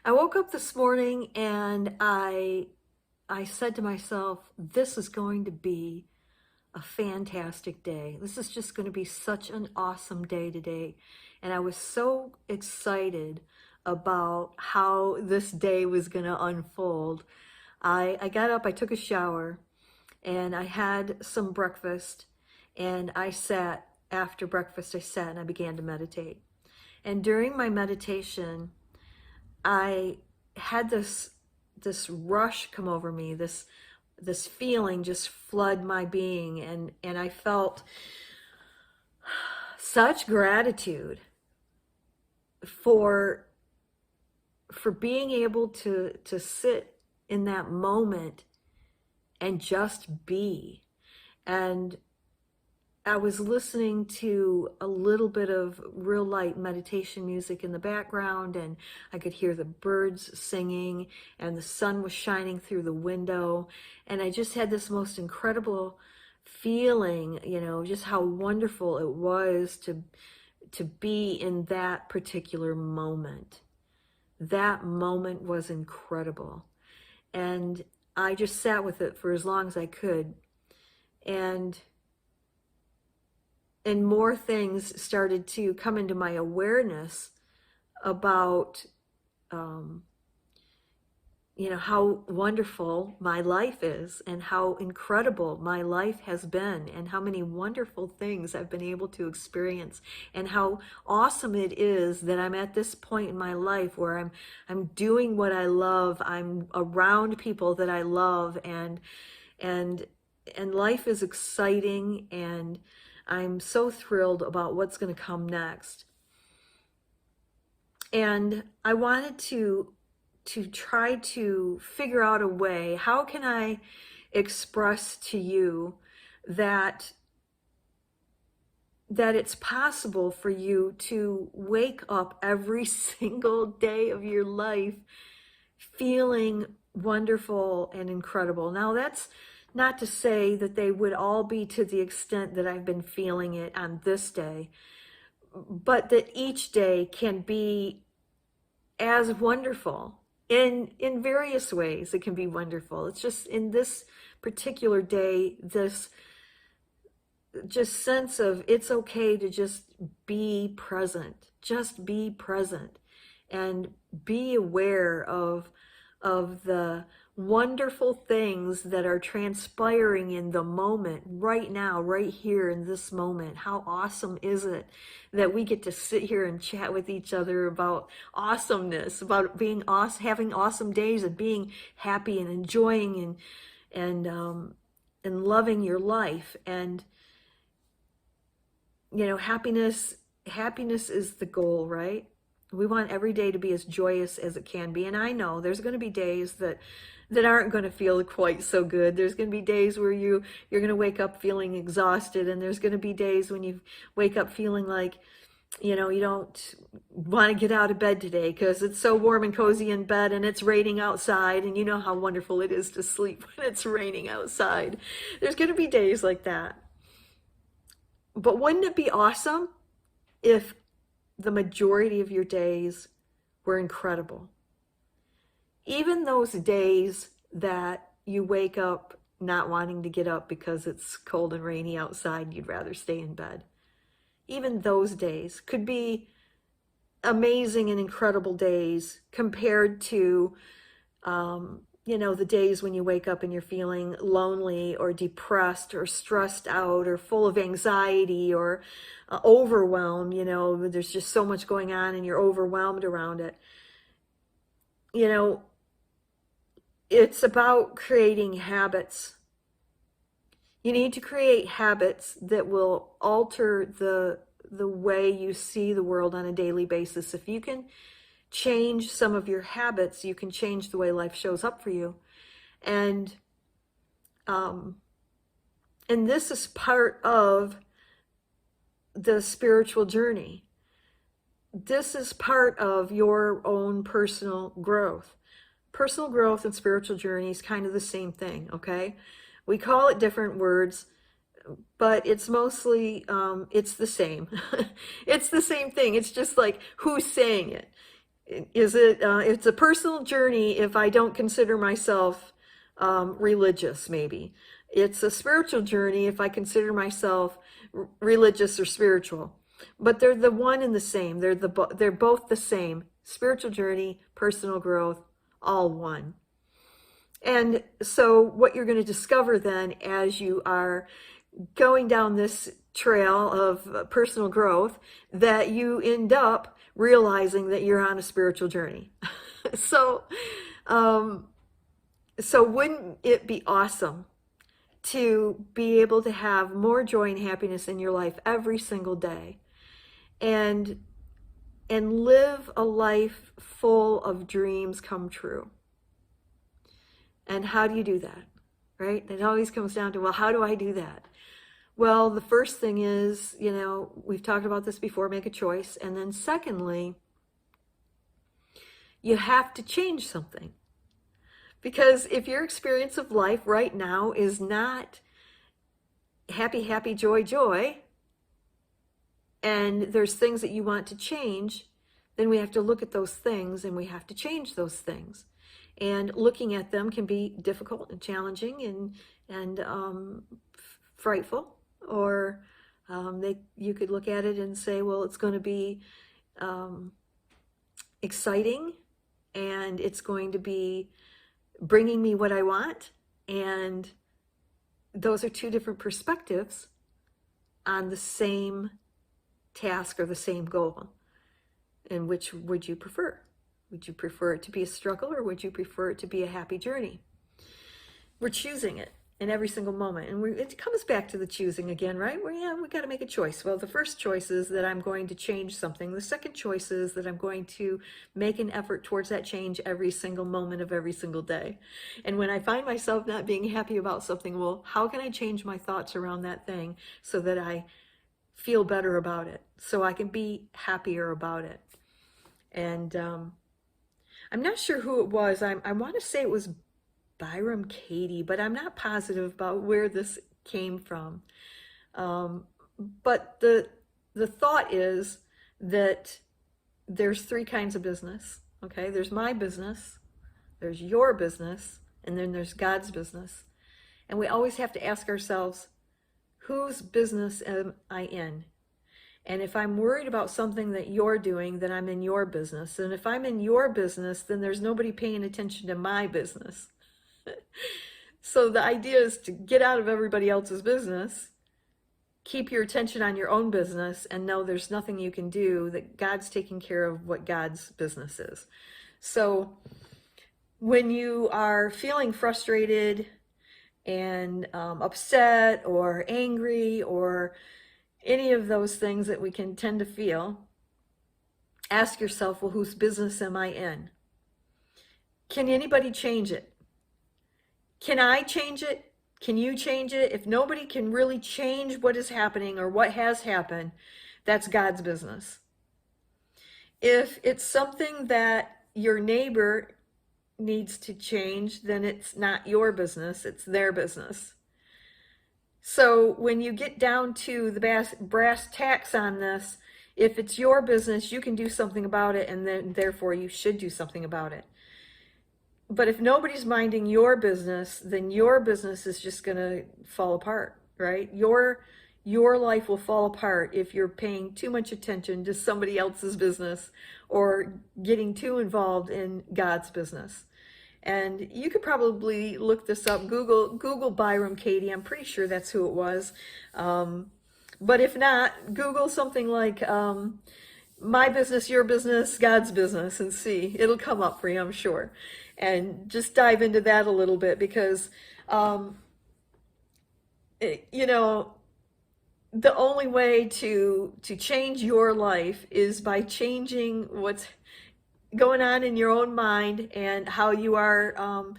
I woke up this morning and I said to myself, this is going to be a fantastic day. This is just going to be such an awesome day today. And I was so excited about how this day was going to unfold. I got up, I took a shower, and I had some breakfast, and after breakfast, I sat and I began to meditate. And during my meditation, I had this rush come over me, this feeling just flood my being, and I felt such gratitude for being able to sit in that moment and just be. And I was listening to a little bit of real light meditation music in the background, and I could hear the birds singing, and the sun was shining through the window. And I just had this most incredible feeling, just how wonderful it was to be in that particular moment. That moment was incredible. And I just sat with it for as long as I could. And more things started to come into my awareness about how wonderful my life is, and how incredible my life has been, and how many wonderful things I've been able to experience, and how awesome it is that I'm at this point in my life where I'm doing what I love. I'm around people that I love, and and life is exciting, and I'm so thrilled about what's going to come next. And I wanted to try to figure out a way, how can I express to you that it's possible for you to wake up every single day of your life feeling wonderful and incredible. Now, that's not to say that they would all be to the extent that I've been feeling it on this day, but that each day can be as wonderful in various ways. It can be wonderful. It's just in this particular day, this just sense of it's okay to just be present. Just be present and be aware of the wonderful things that are transpiring in the moment, right now, right here in this moment. How awesome is it that we get to sit here and chat with each other about awesomeness, about being awesome, having awesome days, and being happy and enjoying and loving your life. And happiness is the goal, right? We want every day to be as joyous as it can be. And I know there's going to be days that aren't going to feel quite so good. There's going to be days where you're going to wake up feeling exhausted, and there's going to be days when you wake up feeling like you don't want to get out of bed today because it's so warm and cozy in bed, and it's raining outside, and you know how wonderful it is to sleep when it's raining outside. There's going to be days like that. But wouldn't it be awesome if the majority of your days were incredible? Even those days that you wake up not wanting to get up because it's cold and rainy outside, you'd rather stay in bed. Even those days could be amazing and incredible days compared to the days when you wake up and you're feeling lonely or depressed or stressed out or full of anxiety or overwhelmed. There's just so much going on and you're overwhelmed around it. It's about creating habits. You need to create habits that will alter the way you see the world on a daily basis. If you can change some of your habits, you can change the way life shows up for you. And this is part of the spiritual journey. This is part of your own personal growth. Personal growth and spiritual journey is kind of the same thing, okay? We call it different words, but it's mostly, it's the same. It's the same thing. It's just like, who's saying it? It's a personal journey if I don't consider myself religious, maybe. It's a spiritual journey if I consider myself religious or spiritual. But they're the one and the same. They're both the same. Spiritual journey, personal growth, all one. And so what you're going to discover then as you are going down this trail of personal growth, that you end up realizing that you're on a spiritual journey. so, um, so wouldn't it be awesome to be able to have more joy and happiness in your life every single day, and live a life full of dreams come true? And how do you do that? Right? It always comes down to, well, how do I do that? Well, the first thing is, we've talked about this before, make a choice. And then secondly, you have to change something. Because if your experience of life right now is not happy, happy, joy, joy, and there's things that you want to change, then we have to look at those things and we have to change those things. And looking at them can be difficult and challenging and frightful. Or you could look at it and say, well, it's going to be exciting, and it's going to be bringing me what I want. And those are two different perspectives on the same task or the same goal. And which would you prefer? Would you prefer it to be a struggle, or would you prefer it to be a happy journey? We're choosing it in every single moment. And it comes back to the choosing again, right? We got to make a choice. Well, the first choice is that I'm going to change something. The second choice is that I'm going to make an effort towards that change every single moment of every single day. And when I find myself not being happy about something, well, how can I change my thoughts around that thing so that I feel better about it, so I can be happier about it? And I'm not sure who it was. I want to say it was Byram Katie, but I'm not positive about where this came from. But the thought is that there's three kinds of business. Okay, there's my business, there's your business, and then there's God's business. And we always have to ask ourselves, whose business am I in? And if I'm worried about something that you're doing, then I'm in your business. And if I'm in your business, then there's nobody paying attention to my business. So the idea is to get out of everybody else's business, keep your attention on your own business, and know there's nothing you can do, that God's taking care of what God's business is. So when you are feeling frustrated and upset or angry or any of those things that we can tend to feel, ask yourself, well, whose business am I in? Can anybody change it? Can I change it? Can you change it? If nobody can really change what is happening or what has happened, that's God's business. If it's something that your neighbor needs to change, then it's not your business, it's their business. So when you get down to the brass tacks on this, if it's your business, you can do something about it, and then therefore you should do something about it. But if nobody's minding your business, then your business is just going to fall apart, right? Your life will fall apart if you're paying too much attention to somebody else's business or getting too involved in God's business. And you could probably look this up. Google Byram Katie. I'm pretty sure that's who it was. But if not, Google something like my business, your business, God's business, and see. It'll come up for you, I'm sure. And just dive into that a little bit, because, the only way to change your life is by changing what's going on in your own mind and how you are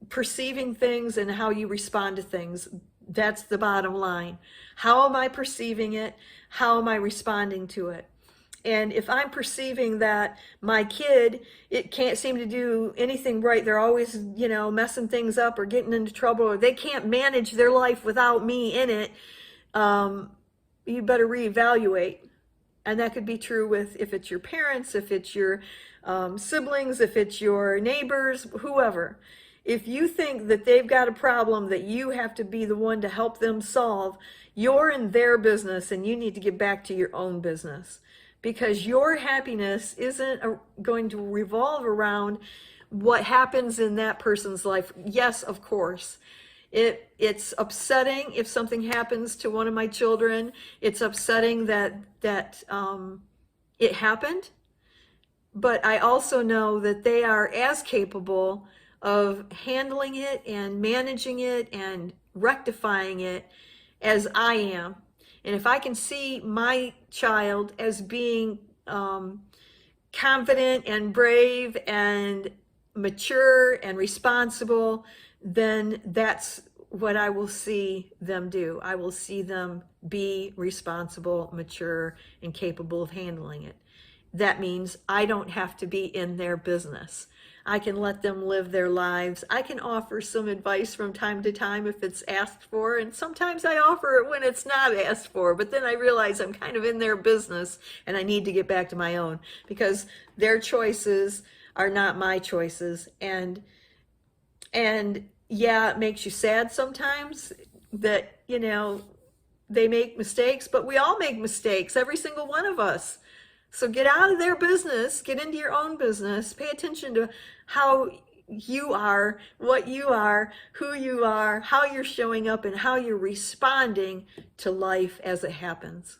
perceiving things and how you respond to things. That's the bottom line. How am I perceiving it? How am I responding to it? And if I'm perceiving that my kid, it can't seem to do anything right, they're always, messing things up or getting into trouble, or they can't manage their life without me in it, you better reevaluate And that could be true with if it's your parents, if it's your siblings, if it's your neighbors, whoever. If you think that they've got a problem that you have to be the one to help them solve, you're in their business and you need to get back to your own business, because your happiness isn't going to revolve around what happens in that person's life. Yes, of course. It's upsetting if something happens to one of my children. It's upsetting that it happened. But I also know that they are as capable of handling it and managing it and rectifying it as I am. And if I can see my child as being confident and brave and mature and responsible, then that's what I will see them do. I will see them be responsible, mature, and capable of handling it. That means I don't have to be in their business. I can let them live their lives. I can offer some advice from time to time if it's asked for, and sometimes I offer it when it's not asked for, but then I realize I'm kind of in their business and I need to get back to my own, because their choices are not my choices. And yeah, it makes you sad sometimes that, they make mistakes, but we all make mistakes, every single one of us. So get out of their business, get into your own business, pay attention to how you are, what you are, who you are, how you're showing up, and how you're responding to life as it happens.